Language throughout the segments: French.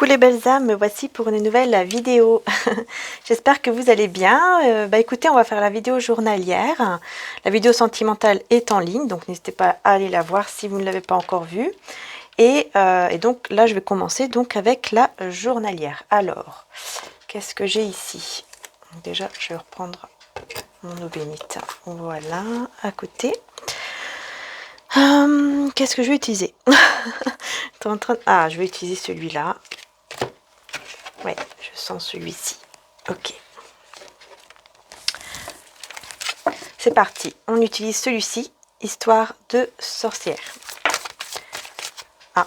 Coucou les belles âmes, me voici pour une nouvelle vidéo. J'espère que vous allez bien. Écoutez, on va faire la vidéo journalière. La vidéo sentimentale est en ligne, donc n'hésitez pas à aller la voir si vous ne l'avez pas encore vue. Et donc là, je vais commencer donc avec la journalière. Alors, qu'est-ce que j'ai ici? Déjà, je vais reprendre mon eau bénite. Voilà, à côté. Qu'est-ce que je vais utiliser? Ah, je vais utiliser celui-là. Ouais, je sens celui-ci. Ok. C'est parti. On utilise celui-ci, histoire de sorcière. Ah.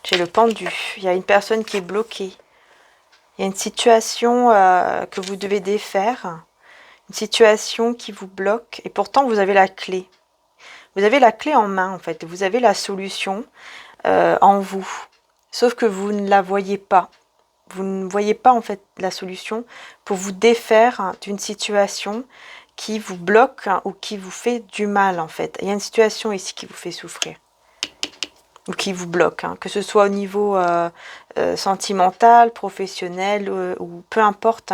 J'ai le pendu. Il y a une personne qui est bloquée. Il y a une situation que vous devez défaire. Une situation qui vous bloque. Et pourtant, vous avez la clé. Vous avez la clé en main, en fait. Vous avez la solution en vous. Sauf que vous ne la voyez pas. Vous ne voyez pas en fait la solution pour vous défaire d'une situation qui vous bloque ou qui vous fait du mal en fait. Il y a une situation ici qui vous fait souffrir ou qui vous bloque, que ce soit au niveau sentimental, professionnel ou peu importe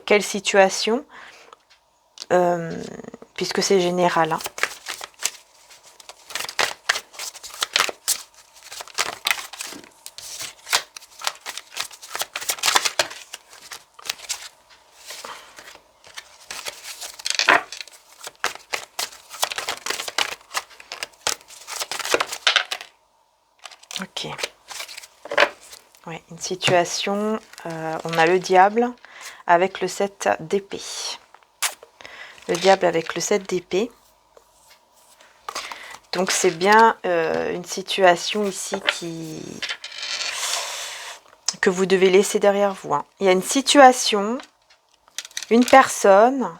quelle situation, puisque c'est général. Ok. Ouais, une situation, on a le diable avec le 7 d'épée. Le diable avec le 7 d'épée. Donc c'est bien une situation ici que vous devez laisser derrière vous. Il y a une situation, une personne,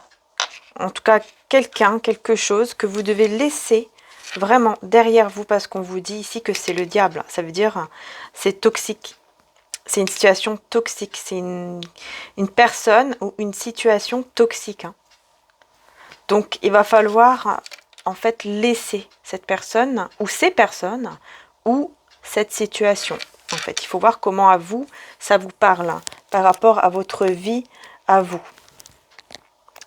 en tout cas quelqu'un, quelque chose que vous devez laisser vraiment derrière vous parce qu'on vous dit ici que c'est le diable. Ça veut dire c'est toxique. C'est une situation toxique. C'est une personne ou une situation toxique. Donc il va falloir en fait laisser cette personne ou ces personnes ou cette situation. En fait, il faut voir comment à vous ça vous parle par rapport à votre vie à vous.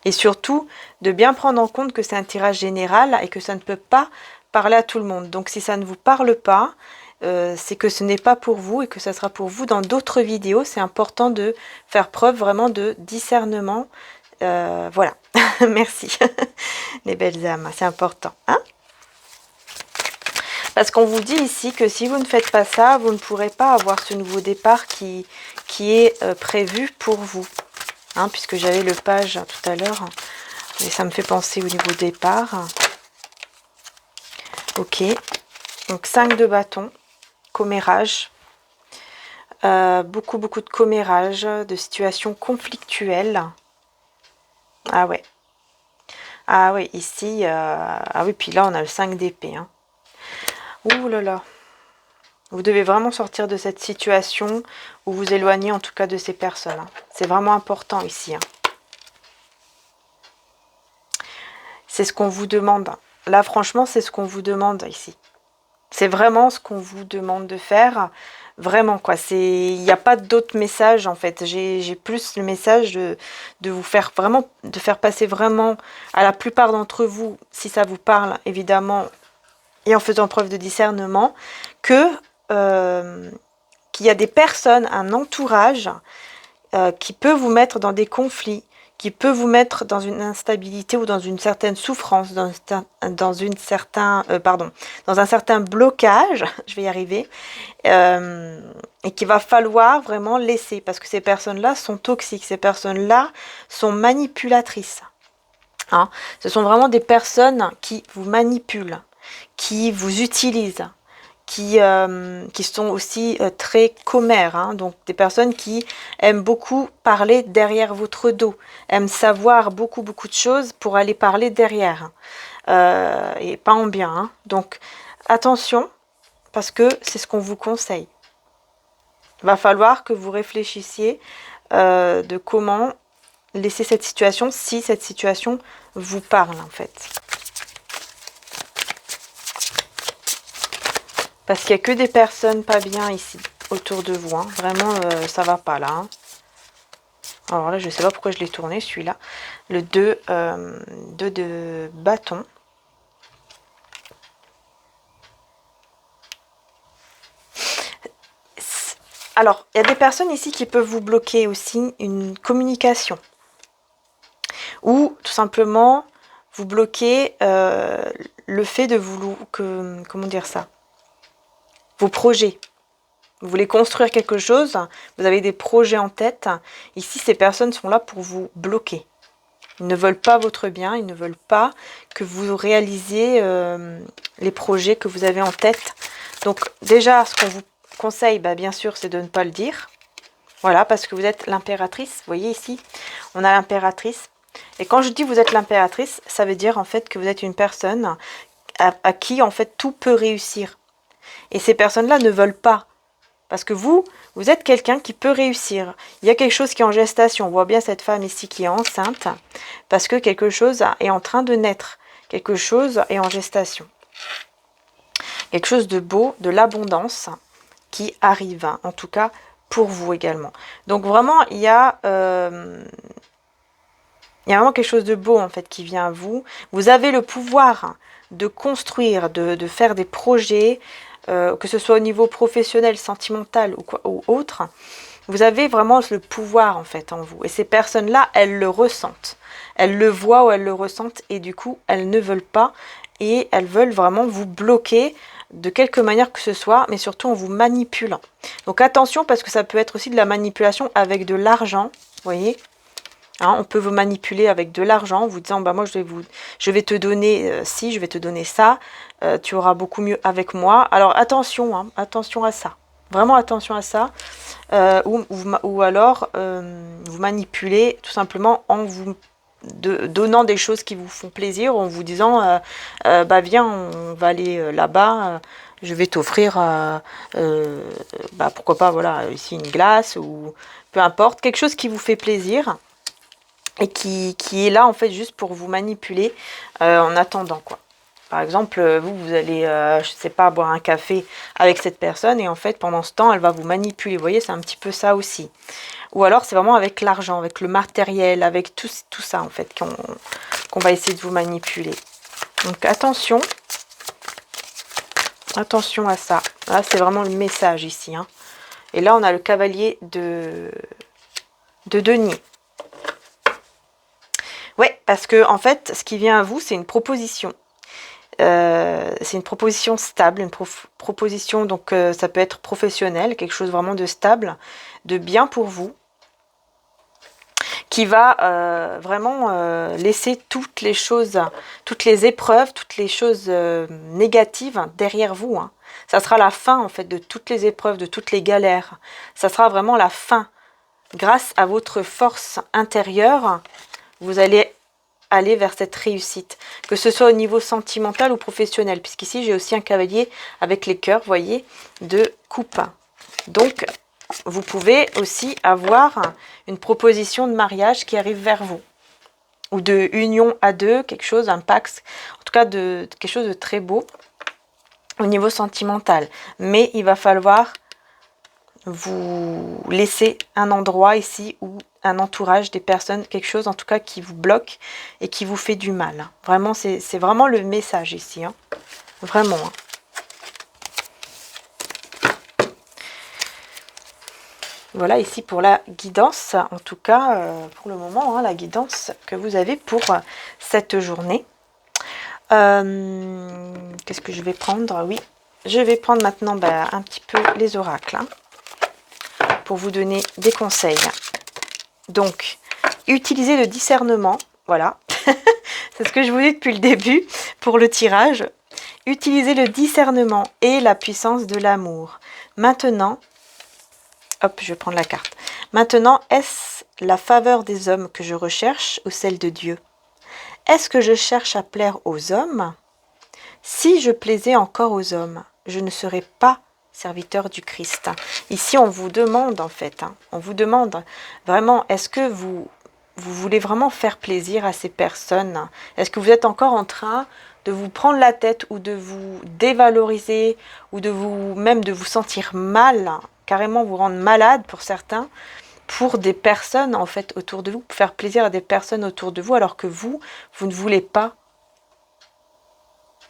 Et surtout, de bien prendre en compte que c'est un tirage général et que ça ne peut pas parler à tout le monde. Donc si ça ne vous parle pas, c'est que ce n'est pas pour vous et que ça sera pour vous dans d'autres vidéos. C'est important de faire preuve vraiment de discernement. Voilà, merci les belles âmes, c'est important. Parce qu'on vous dit ici que si vous ne faites pas ça, vous ne pourrez pas avoir ce nouveau départ qui est prévu pour vous. Puisque j'avais le page tout à l'heure et ça me fait penser au niveau départ. Ok, donc 5 de bâton, commérage, beaucoup de commérage, de situations conflictuelles. Ah ouais, ici, ah oui, puis là on a le 5 d'épée. Ouh là là, vous devez vraiment sortir de cette situation ou vous éloigner en tout cas de ces personnes. C'est vraiment important ici. C'est ce qu'on vous demande. Là, franchement, c'est ce qu'on vous demande ici. C'est vraiment ce qu'on vous demande de faire. Vraiment, quoi. Il n'y a pas d'autre message, en fait. J'ai plus le message de vous faire vraiment, de faire passer vraiment à la plupart d'entre vous, si ça vous parle, évidemment, et en faisant preuve de discernement, que qu'il y a des personnes, un entourage qui peut vous mettre dans des conflits, qui peut vous mettre dans une instabilité ou dans une certaine souffrance, dans un certain blocage, je vais y arriver, et qu'il va falloir vraiment laisser, parce que ces personnes-là sont toxiques, ces personnes-là sont manipulatrices. Ce sont vraiment des personnes qui vous manipulent, qui vous utilisent, qui sont aussi très commères, donc des personnes qui aiment beaucoup parler derrière votre dos, aiment savoir beaucoup de choses pour aller parler derrière, et pas en bien. Donc attention, parce que c'est ce qu'on vous conseille. Il va falloir que vous réfléchissiez de comment laisser cette situation, si cette situation vous parle en fait. Parce qu'il n'y a que des personnes pas bien ici. autour de vous. Hein. Vraiment, ça va pas là. Hein. Alors là, je sais pas pourquoi je l'ai tourné, celui-là. Le 2 de bâton. Alors, il y a des personnes ici qui peuvent vous bloquer aussi une communication. Ou tout simplement, vous bloquez le fait de vous... comment dire ça? Vos projets. Vous voulez construire quelque chose, vous avez des projets en tête. Ici, ces personnes sont là pour vous bloquer. Ils ne veulent pas votre bien, ils ne veulent pas que vous réalisiez les projets que vous avez en tête. Donc déjà, ce qu'on vous conseille, bah, bien sûr, c'est de ne pas le dire. Voilà, parce que vous êtes l'impératrice. Vous voyez ici, on a l'impératrice. Et quand je dis vous êtes l'impératrice, ça veut dire en fait que vous êtes une personne à qui en fait tout peut réussir. Et ces personnes-là ne veulent pas. Parce que vous êtes quelqu'un qui peut réussir. Il y a quelque chose qui est en gestation. On voit bien cette femme ici qui est enceinte. Parce que quelque chose est en train de naître. Quelque chose est en gestation. Quelque chose de beau, de l'abondance qui arrive. En tout cas, pour vous également. Donc vraiment, il y a vraiment quelque chose de beau en fait qui vient à vous. Vous avez le pouvoir de construire, de faire des projets, que ce soit au niveau professionnel, sentimental ou autre. Vous avez vraiment le pouvoir en fait en vous. Et ces personnes-là, elles le ressentent. Elles le voient ou elles le ressentent et du coup, elles ne veulent pas. Et elles veulent vraiment vous bloquer de quelque manière que ce soit, mais surtout en vous manipulant. Donc attention parce que ça peut être aussi de la manipulation avec de l'argent, vous voyez. Hein, on peut vous manipuler avec de l'argent en vous disant bah moi je vais te donner ci, je vais te donner ça, tu auras beaucoup mieux avec moi. Alors attention, hein, attention à ça. Vraiment attention à ça. Ou alors vous manipulez tout simplement en vous donnant des choses qui vous font plaisir, en vous disant bah viens on va aller là-bas, je vais t'offrir bah pourquoi pas voilà ici une glace ou peu importe, quelque chose qui vous fait plaisir. Et qui est là en fait juste pour vous manipuler en attendant quoi. Par exemple, vous allez, je sais pas, boire un café avec cette personne et en fait pendant ce temps elle va vous manipuler. Vous voyez, c'est un petit peu ça aussi. Ou alors c'est vraiment avec l'argent, avec le matériel, avec tout ça en fait qu'on va essayer de vous manipuler. Donc attention, attention à ça. Là c'est vraiment le message ici. Hein. Et là on a le cavalier de denier. Ouais, parce que en fait, ce qui vient à vous, c'est une proposition. C'est une proposition stable, une proposition, donc ça peut être professionnel, quelque chose vraiment de stable, de bien pour vous, qui va vraiment laisser toutes les choses, toutes les épreuves, toutes les choses négatives derrière vous. Hein. Ça sera la fin en fait de toutes les épreuves, de toutes les galères. Ça sera vraiment la fin. Grâce à votre force intérieure, vous allez aller vers cette réussite, que ce soit au niveau sentimental ou professionnel, puisqu'ici j'ai aussi un cavalier avec les cœurs, voyez, de coupe. Donc, vous pouvez aussi avoir une proposition de mariage qui arrive vers vous, ou de union à deux, quelque chose, un pax, en tout cas de quelque chose de très beau au niveau sentimental. Mais il va falloir vous laisser un endroit ici où un entourage, des personnes, quelque chose en tout cas qui vous bloque et qui vous fait du mal. Vraiment, c'est vraiment le message ici. Hein. Vraiment. Hein. Voilà ici pour la guidance, en tout cas pour le moment, hein, la guidance que vous avez pour cette journée. Qu'est-ce que je vais prendre? Oui, je vais prendre maintenant un petit peu les oracles. Hein, pour vous donner des conseils. Donc, utilisez le discernement, voilà, c'est ce que je vous dis depuis le début pour le tirage. Utilisez le discernement et la puissance de l'amour. Maintenant, hop, je vais prendre la carte. Maintenant, est-ce la faveur des hommes que je recherche ou celle de Dieu? Est-ce que je cherche à plaire aux hommes? Si je plaisais encore aux hommes, je ne serais pas serviteur du Christ. Ici, on vous demande en fait, hein, on vous demande vraiment, est-ce que vous voulez vraiment faire plaisir à ces personnes? Est-ce que vous êtes encore en train de vous prendre la tête ou de vous dévaloriser ou même de vous sentir mal, carrément vous rendre malade pour certains, pour des personnes en fait autour de vous, pour faire plaisir à des personnes autour de vous alors que vous ne voulez pas.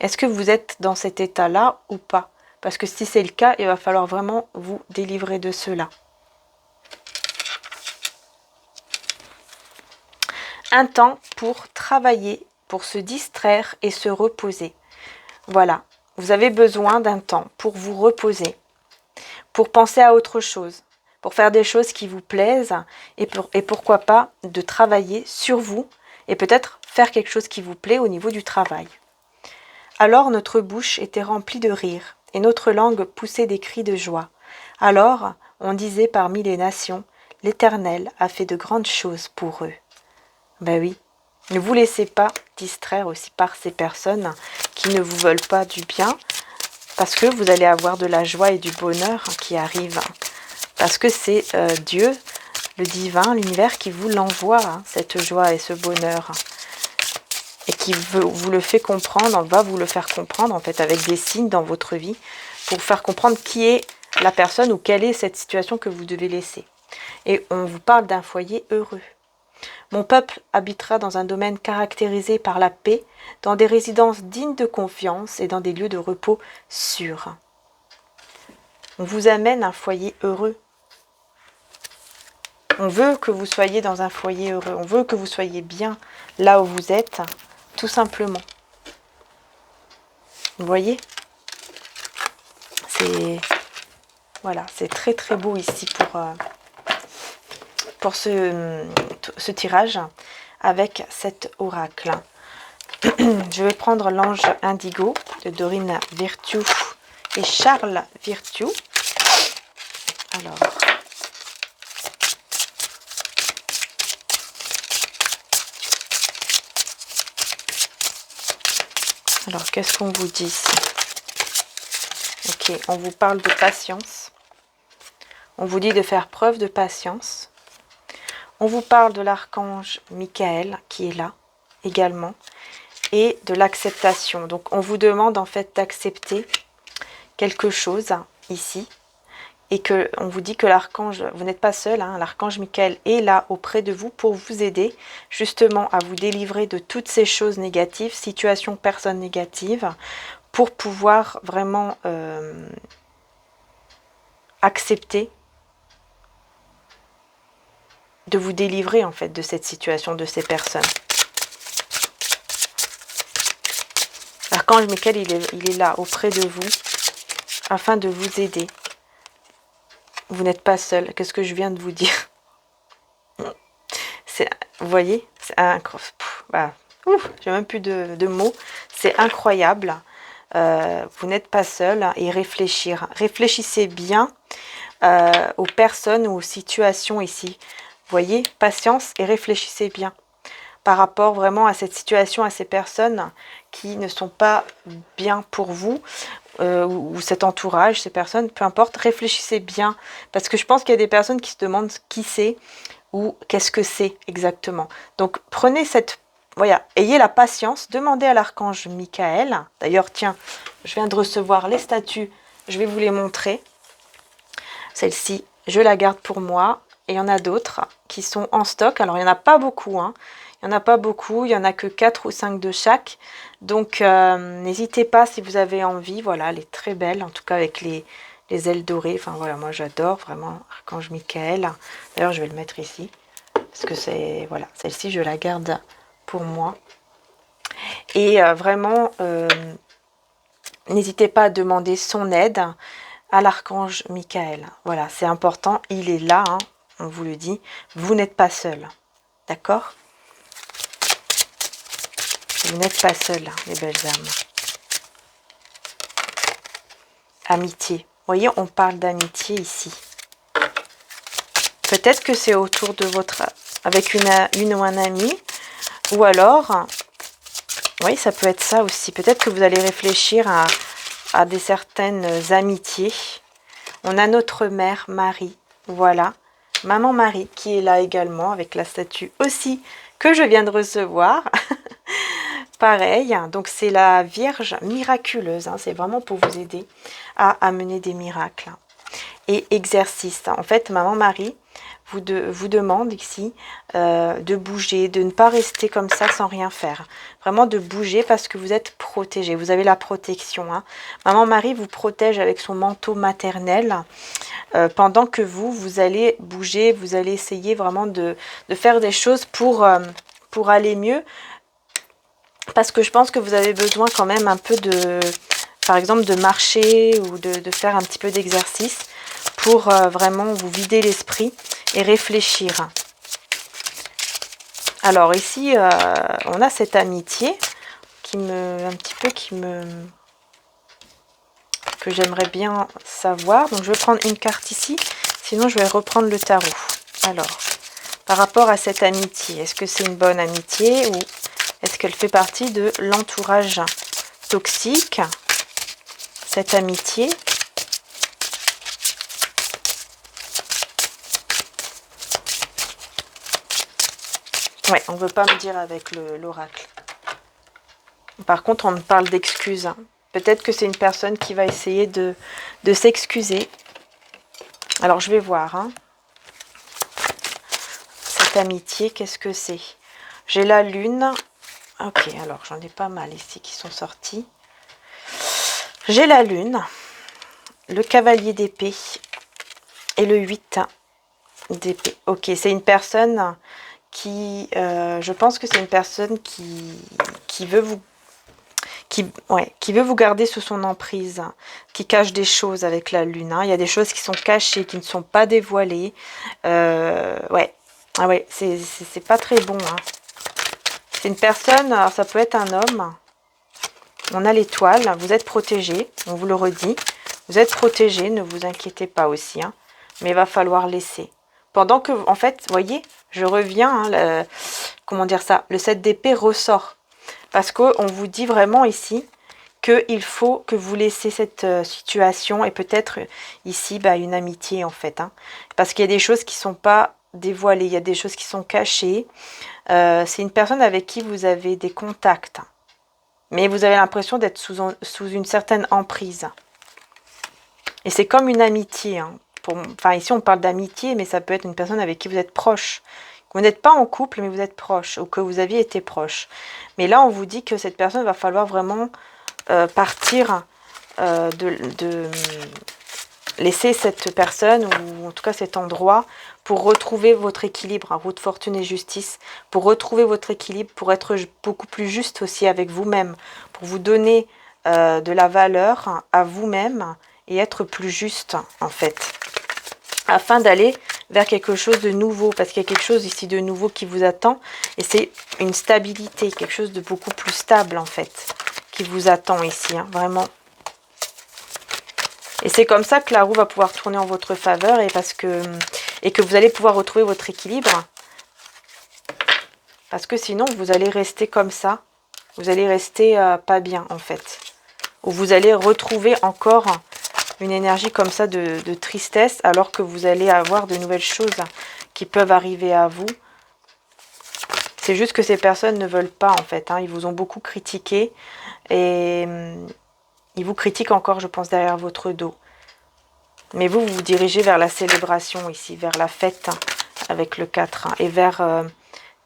Est-ce que vous êtes dans cet état-là ou pas? Parce que si c'est le cas, il va falloir vraiment vous délivrer de cela. Un temps pour travailler, pour se distraire et se reposer. Voilà, vous avez besoin d'un temps pour vous reposer, pour penser à autre chose, pour faire des choses qui vous plaisent et pourquoi pas de travailler sur vous et peut-être faire quelque chose qui vous plaît au niveau du travail. Alors notre bouche était remplie de rire et notre langue poussait des cris de joie. Alors on disait parmi les nations, l'Éternel a fait de grandes choses pour eux. Ben oui, ne vous laissez pas distraire aussi par ces personnes qui ne vous veulent pas du bien, parce que vous allez avoir de la joie et du bonheur qui arrivent. Parce que c'est Dieu, le divin, l'univers qui vous l'envoie, cette joie et ce bonheur. Et qui vous le fait comprendre, va vous le faire comprendre en fait avec des signes dans votre vie, pour vous faire comprendre qui est la personne ou quelle est cette situation que vous devez laisser. Et on vous parle d'un foyer heureux. Mon peuple habitera dans un domaine caractérisé par la paix, dans des résidences dignes de confiance et dans des lieux de repos sûrs. On vous amène un foyer heureux. On veut que vous soyez dans un foyer heureux. On veut que vous soyez bien là où vous êtes, tout simplement. Vous voyez ? Voilà, c'est très très beau ici pour ce tirage avec cet oracle. Je vais prendre l'ange indigo de Dorine Virtue et Charles Virtue. Alors qu'est-ce qu'on vous dit ici? Ok, on vous parle de patience. On vous dit de faire preuve de patience. On vous parle de l'archange Michael qui est là également et de l'acceptation. Donc on vous demande en fait d'accepter quelque chose ici et que on vous dit que l'archange, vous n'êtes pas seul, l'archange Michael est là auprès de vous pour vous aider justement à vous délivrer de toutes ces choses négatives, situations, personnes négatives, pour pouvoir vraiment accepter de vous délivrer en fait de cette situation, de ces personnes. L'archange Michael, il est là auprès de vous afin de vous aider. Vous n'êtes pas seul. Qu'est-ce que je viens de vous dire? Vous voyez, c'est j'ai même plus de mots. C'est incroyable. Vous n'êtes pas seul et réfléchir. Réfléchissez bien aux personnes ou aux situations ici. Vous voyez, patience et réfléchissez bien par rapport vraiment à cette situation, à ces personnes qui ne sont pas bien pour vous ou cet entourage, ces personnes, peu importe, réfléchissez bien parce que je pense qu'il y a des personnes qui se demandent qui c'est ou qu'est-ce que c'est exactement. Donc prenez ayez la patience, demandez à l'archange Michael. D'ailleurs, tiens, je viens de recevoir les statues, je vais vous les montrer. Celle-ci, je la garde pour moi. Et il y en a d'autres qui sont en stock. Alors, il n'y en a pas beaucoup. Il n'y en a pas beaucoup. Il n'y en a que 4 ou 5 de chaque. Donc, n'hésitez pas si vous avez envie. Voilà, elle est très belle. En tout cas, avec les ailes dorées. Enfin, voilà, moi, j'adore vraiment Archange Michael. D'ailleurs, je vais le mettre ici. Parce que c'est... Voilà, celle-ci, je la garde pour moi. Et vraiment, n'hésitez pas à demander son aide à l'archange Michael. Voilà, c'est important. Il est là, on vous le dit, vous n'êtes pas seul. D'accord? Vous n'êtes pas seul, les belles âmes. Amitié. Vous voyez, on parle d'amitié ici. Peut-être que c'est autour de avec une ou un ami. Ou alors, oui, ça peut être ça aussi. Peut-être que vous allez réfléchir à certaines amitiés. On a notre mère Marie. Voilà. Maman Marie qui est là également avec la statue aussi que je viens de recevoir pareil, donc c'est la Vierge miraculeuse, hein, c'est vraiment pour vous aider à amener des miracles. Et exercice, en fait, Maman Marie vous demande ici de bouger, de ne pas rester comme ça sans rien faire. Vraiment de bouger parce que vous êtes protégé, vous avez la protection. Hein. Maman Marie vous protège avec son manteau maternel pendant que vous allez bouger, vous allez essayer vraiment de faire des choses pour aller mieux. Parce que je pense que vous avez besoin quand même un peu de, par exemple, de marcher ou de faire un petit peu d'exercice pour vraiment vous vider l'esprit et réfléchir. Alors ici, on a cette amitié que j'aimerais bien savoir. Donc je vais prendre une carte ici, sinon je vais reprendre le tarot. Alors, par rapport à cette amitié, est-ce que c'est une bonne amitié ou est-ce qu'elle fait partie de l'entourage toxique, cette amitié? Ouais, on ne veut pas me dire avec l'oracle. Par contre, on me parle d'excuses. Peut-être que c'est une personne qui va essayer de s'excuser. Alors, je vais voir. Hein. Cette amitié, qu'est-ce que c'est? J'ai la lune. Ok, alors j'en ai pas mal ici qui sont sortis. J'ai la lune, le cavalier d'épée et le 8 d'épée. Ok, c'est une personne qui... je pense que c'est une personne qui veut vous... Qui veut vous garder sous son emprise, qui cache des choses avec la lune. Hein. Il y a des choses qui sont cachées, qui ne sont pas dévoilées. Ouais, ah ouais, c'est pas très bon. Hein. C'est une personne, alors ça peut être un homme. On a l'étoile, vous êtes protégé, on vous le redit. Vous êtes protégé, ne vous inquiétez pas aussi. Hein. Mais il va falloir laisser. Pendant que, en fait, vous voyez, je reviens, hein, comment dire ça, le 7 d'épée ressort. Parce qu'on vous dit vraiment ici qu'il faut que vous laissiez cette situation et peut-être ici une amitié en fait. Hein. Parce qu'il y a des choses qui ne sont pas dévoilées, il y a des choses qui sont cachées. C'est une personne avec qui vous avez des contacts. Mais vous avez l'impression d'être sous une certaine emprise. Et c'est comme une amitié. Hein. Enfin ici on parle d'amitié, mais ça peut être une personne avec qui vous êtes proche. Vous n'êtes pas en couple, mais vous êtes proche, ou que vous aviez été proche. Mais là, on vous dit que cette personne va falloir vraiment partir, de laisser cette personne, ou en tout cas cet endroit, pour retrouver votre équilibre, hein, votre fortune et justice, pour retrouver votre équilibre, pour être beaucoup plus juste aussi avec vous-même, pour vous donner de la valeur à vous-même et être plus juste, en fait, afin d'aller vers quelque chose de nouveau, parce qu'il y a quelque chose ici de nouveau qui vous attend, et c'est une stabilité, quelque chose de beaucoup plus stable en fait, qui vous attend ici, hein, vraiment. Et c'est comme ça que la roue va pouvoir tourner en votre faveur, et que vous allez pouvoir retrouver votre équilibre, parce que sinon vous allez rester comme ça, vous allez rester pas bien en fait, ou vous allez retrouver encore une énergie comme ça de tristesse, alors que vous allez avoir de nouvelles choses qui peuvent arriver à vous. C'est juste que ces personnes ne veulent pas, en fait. Hein. Ils vous ont beaucoup critiqué et ils vous critiquent encore, je pense, derrière votre dos. Mais vous vous dirigez vers la célébration ici, vers la fête, hein, avec le 4. Hein, et vers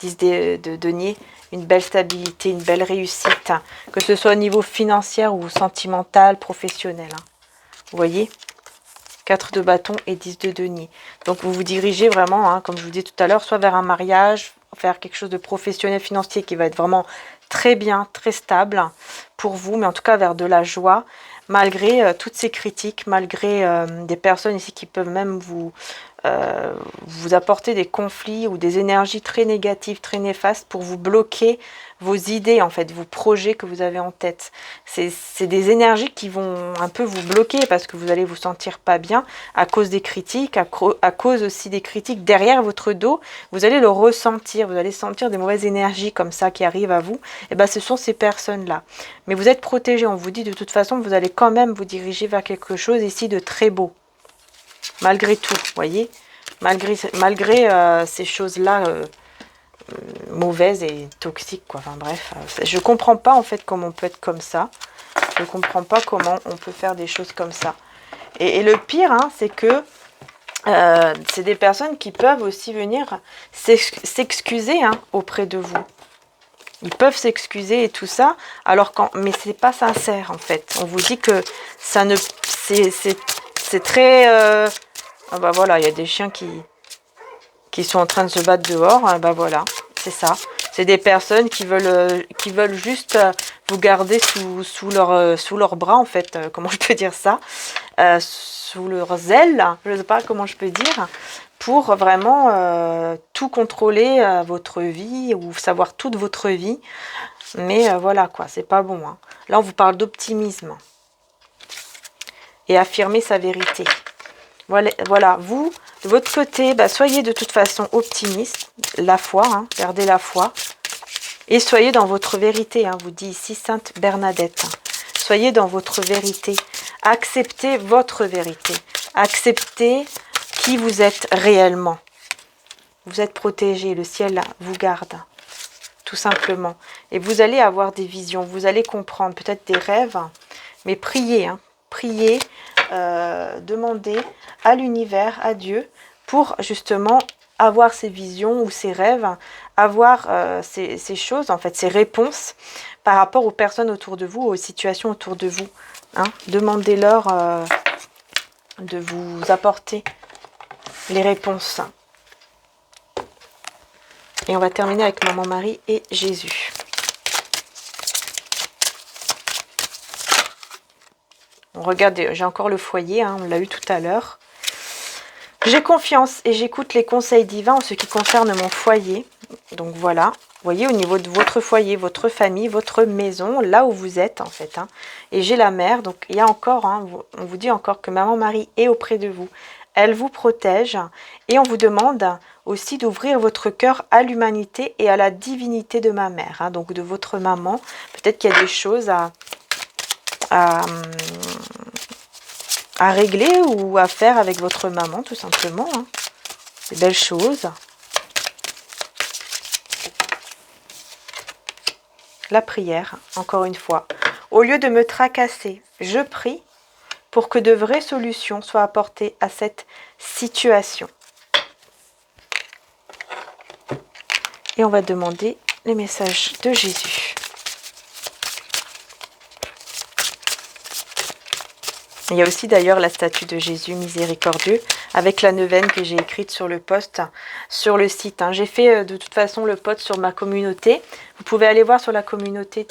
10 de denier, une belle stabilité, une belle réussite, hein, que ce soit au niveau financier ou sentimental, professionnel. Hein. Vous voyez, 4 de bâton et 10 de denier. Donc vous vous dirigez vraiment, hein, comme je vous dis tout à l'heure, soit vers un mariage, faire quelque chose de professionnel, financier qui va être vraiment très bien, très stable pour vous, mais en tout cas vers de la joie, malgré toutes ces critiques, malgré des personnes ici qui peuvent même vous apporter des conflits ou des énergies très négatives, très néfastes pour vous bloquer vos idées, en fait, vos projets que vous avez en tête. C'est des énergies qui vont un peu vous bloquer parce que vous allez vous sentir pas bien à cause des critiques, à cause aussi des critiques derrière votre dos. Vous allez le ressentir, vous allez sentir des mauvaises énergies comme ça qui arrivent à vous. Et bien ce sont ces personnes-là. Mais vous êtes protégés, on vous dit de toute façon, vous allez quand même vous diriger vers quelque chose ici de très beau. Malgré tout, vous voyez, malgré ces choses-là mauvaise et toxique, quoi. Enfin bref, je comprends pas en fait comment on peut être comme ça. Je comprends pas comment on peut faire des choses comme ça. Et le pire, hein, c'est que c'est des personnes qui peuvent aussi venir s'excuser hein, auprès de vous. Ils peuvent s'excuser et tout ça, alors mais c'est pas sincère en fait. On vous dit que ça ne, c'est très, ah bah voilà, il y a des chiens qui sont en train de se battre dehors. Ah bah voilà, c'est ça. C'est des personnes qui veulent juste vous garder sous leur bras en fait. Comment je peux dire ça, sous leurs ailes, je ne sais pas comment je peux dire, pour vraiment tout contrôler votre vie ou savoir toute votre vie. Mais voilà quoi, c'est pas bon. Hein. Là, on vous parle d'optimisme et affirmer sa vérité. Voilà, vous, de votre côté, bah, soyez de toute façon optimiste, la foi, hein, gardez la foi. Et soyez dans votre vérité, hein, vous dit ici Sainte Bernadette. Soyez dans votre vérité. Acceptez votre vérité. Acceptez qui vous êtes réellement. Vous êtes protégé, le ciel vous garde, tout simplement. Et vous allez avoir des visions, vous allez comprendre peut-être des rêves, mais priez, hein, priez, demandez à l'univers, à Dieu, pour justement avoir ces visions ou ces rêves, avoir ces choses, en fait, ces réponses par rapport aux personnes autour de vous, aux situations autour de vous. Hein. Demandez-leur de vous apporter les réponses. Et on va terminer avec Maman Marie et Jésus. Regardez, j'ai encore le foyer, hein, on l'a eu tout à l'heure. J'ai confiance et j'écoute les conseils divins en ce qui concerne mon foyer. Donc voilà, vous voyez au niveau de votre foyer, votre famille, votre maison, là où vous êtes en fait. Hein. Et j'ai la mère, donc il y a encore, hein, on vous dit encore que Maman Marie est auprès de vous. Elle vous protège et on vous demande aussi d'ouvrir votre cœur à l'humanité et à la divinité de ma mère, hein, donc de votre maman. Peut-être qu'il y a des choses à régler ou à faire avec votre maman, tout simplement. Hein. Des belles choses. La prière, encore une fois. Au lieu de me tracasser, je prie pour que de vraies solutions soient apportées à cette situation. Et on va demander les messages de Jésus. Il y a aussi d'ailleurs la statue de Jésus miséricordieux avec la neuvaine que j'ai écrite sur le post, sur le site. J'ai fait de toute façon le post sur ma communauté. Vous pouvez aller voir sur la communauté.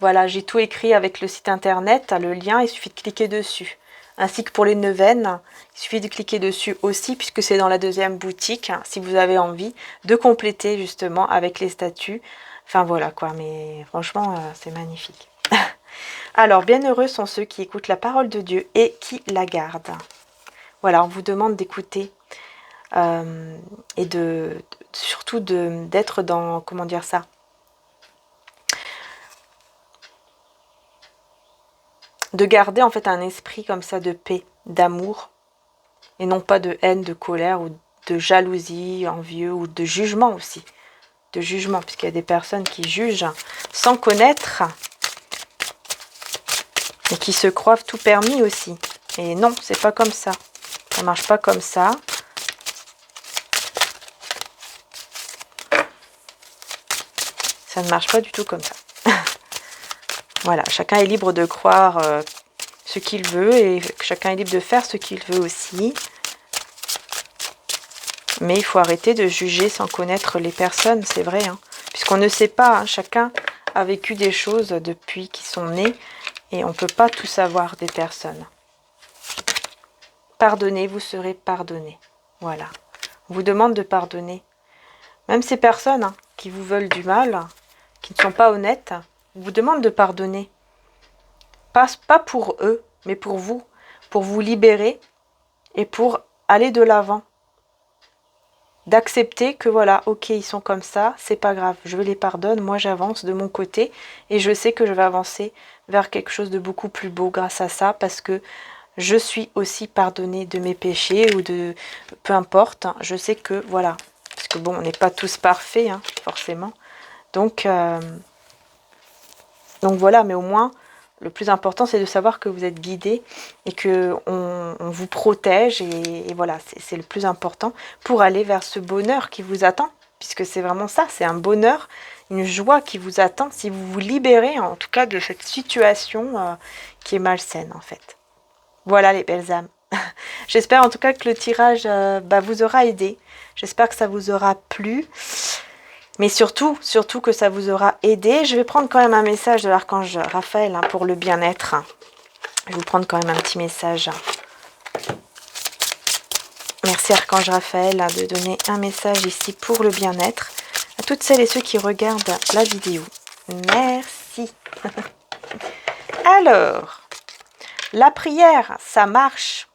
Voilà, j'ai tout écrit avec le site internet, le lien, il suffit de cliquer dessus. Ainsi que pour les neuvaines, il suffit de cliquer dessus aussi puisque c'est dans la deuxième boutique, si vous avez envie de compléter justement avec les statues. Enfin voilà quoi, mais franchement c'est magnifique. Alors, bienheureux sont ceux qui écoutent la parole de Dieu et qui la gardent. Voilà, on vous demande d'écouter et surtout d'être dans, comment dire ça, de garder en fait un esprit comme ça de paix, d'amour, et non pas de haine, de colère ou de jalousie, envieux ou de jugement aussi. De jugement, puisqu'il y a des personnes qui jugent sans connaître et qui se croient tout permis aussi. Et non, c'est pas comme ça. Ça marche pas comme ça. Ça ne marche pas du tout comme ça. Voilà, chacun est libre de croire ce qu'il veut et chacun est libre de faire ce qu'il veut aussi. Mais il faut arrêter de juger sans connaître les personnes, c'est vrai. Hein, puisqu'on ne sait pas, hein, chacun a vécu des choses depuis qu'ils sont nés et on ne peut pas tout savoir des personnes. Pardonnez, vous serez pardonné. Voilà. On vous demande de pardonner. Même ces personnes hein, qui vous veulent du mal, qui ne sont pas honnêtes, on vous demande de pardonner. Pas pour eux, mais pour vous libérer et pour aller de l'avant. D'accepter que voilà, ok, ils sont comme ça, c'est pas grave, je les pardonne, moi j'avance de mon côté et je sais que je vais avancer vers quelque chose de beaucoup plus beau grâce à ça parce que je suis aussi pardonnée de mes péchés ou de peu importe, je sais que voilà, parce que bon, on n'est pas tous parfaits, hein, forcément. Donc voilà, mais au moins, le plus important, c'est de savoir que vous êtes guidé et que on vous protège. Et voilà, c'est le plus important pour aller vers ce bonheur qui vous attend. Puisque c'est vraiment ça, c'est un bonheur, une joie qui vous attend si vous vous libérez, en tout cas, de cette situation qui est malsaine, en fait. Voilà, les belles âmes. J'espère en tout cas que le tirage vous aura aidé. J'espère que ça vous aura plu. Mais surtout que ça vous aura aidé. Je vais prendre quand même un message de l'archange Raphaël hein, pour le bien-être. Je vais vous prendre quand même un petit message. Merci archange Raphaël de donner un message ici pour le bien-être. À toutes celles et ceux qui regardent la vidéo. Merci. Alors, la prière, ça marche.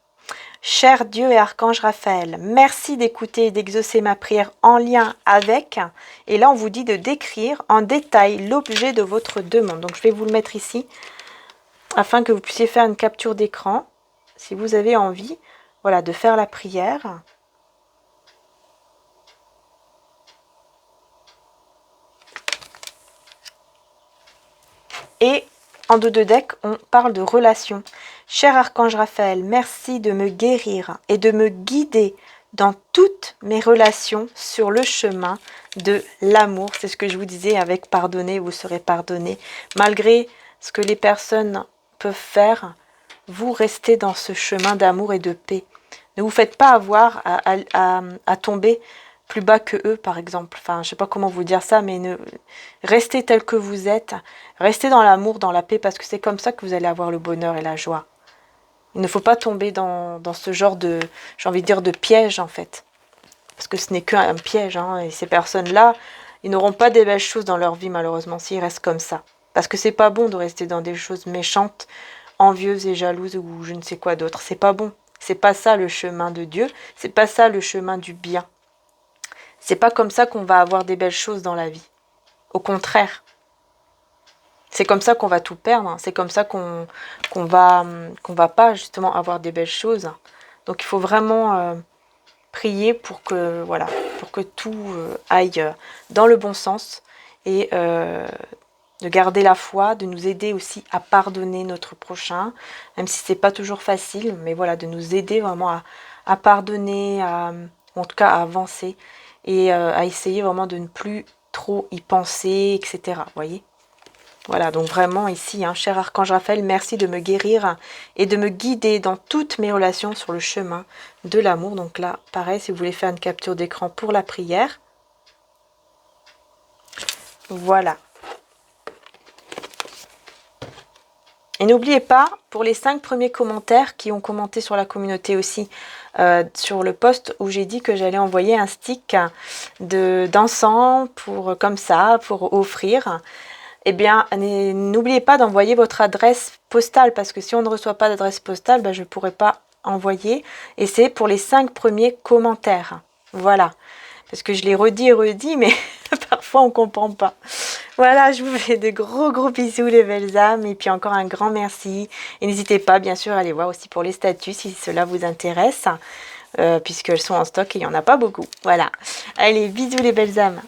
Cher Dieu et Archange Raphaël, merci d'écouter et d'exaucer ma prière en lien avec. Et là, on vous dit de décrire en détail l'objet de votre demande. Donc, je vais vous le mettre ici afin que vous puissiez faire une capture d'écran. Si vous avez envie, voilà, de faire la prière. Et en dos de deck, on parle de relation. Cher Archange Raphaël, merci de me guérir et de me guider dans toutes mes relations sur le chemin de l'amour. C'est ce que je vous disais avec pardonner, vous serez pardonné. Malgré ce que les personnes peuvent faire, vous restez dans ce chemin d'amour et de paix. Ne vous faites pas avoir à tomber plus bas que eux, par exemple. Enfin, je sais pas comment vous dire ça, mais restez tel que vous êtes. Restez dans l'amour, dans la paix, parce que c'est comme ça que vous allez avoir le bonheur et la joie. Il ne faut pas tomber dans ce genre de, j'ai envie de dire, de piège, en fait. Parce que ce n'est qu'un piège, hein. Et ces personnes-là, ils n'auront pas des belles choses dans leur vie, malheureusement, s'ils restent comme ça. Parce que c'est pas bon de rester dans des choses méchantes, envieuses et jalouses, ou je ne sais quoi d'autre. C'est pas bon. C'est pas ça le chemin de Dieu. C'est pas ça le chemin du bien. C'est pas comme ça qu'on va avoir des belles choses dans la vie. Au contraire. C'est comme ça qu'on va tout perdre. C'est comme ça qu'on va pas justement avoir des belles choses. Donc il faut vraiment prier pour que voilà, pour que tout aille dans le bon sens et de garder la foi, de nous aider aussi à pardonner notre prochain, même si c'est pas toujours facile, mais voilà, de nous aider vraiment à pardonner, en tout cas à avancer et à essayer vraiment de ne plus trop y penser, etc. Vous voyez ? Voilà, donc vraiment ici, hein, cher Archange Raphaël, merci de me guérir et de me guider dans toutes mes relations sur le chemin de l'amour. Donc là, pareil, si vous voulez faire une capture d'écran pour la prière. Voilà. Et n'oubliez pas, pour les 5 premiers commentaires qui ont commenté sur la communauté aussi, sur le post où j'ai dit que j'allais envoyer un stick d'encens comme ça, pour offrir. Eh bien, n'oubliez pas d'envoyer votre adresse postale, parce que si on ne reçoit pas d'adresse postale, je ne pourrai pas envoyer. Et c'est pour les 5 premiers commentaires. Voilà. Parce que je l'ai redit et redit, mais parfois on ne comprend pas. Voilà, je vous fais de gros bisous les belles âmes. Et puis encore un grand merci. Et n'hésitez pas, bien sûr, à aller voir aussi pour les statues si cela vous intéresse. Puisqu'elles sont en stock et il n'y en a pas beaucoup. Voilà. Allez, bisous les belles âmes.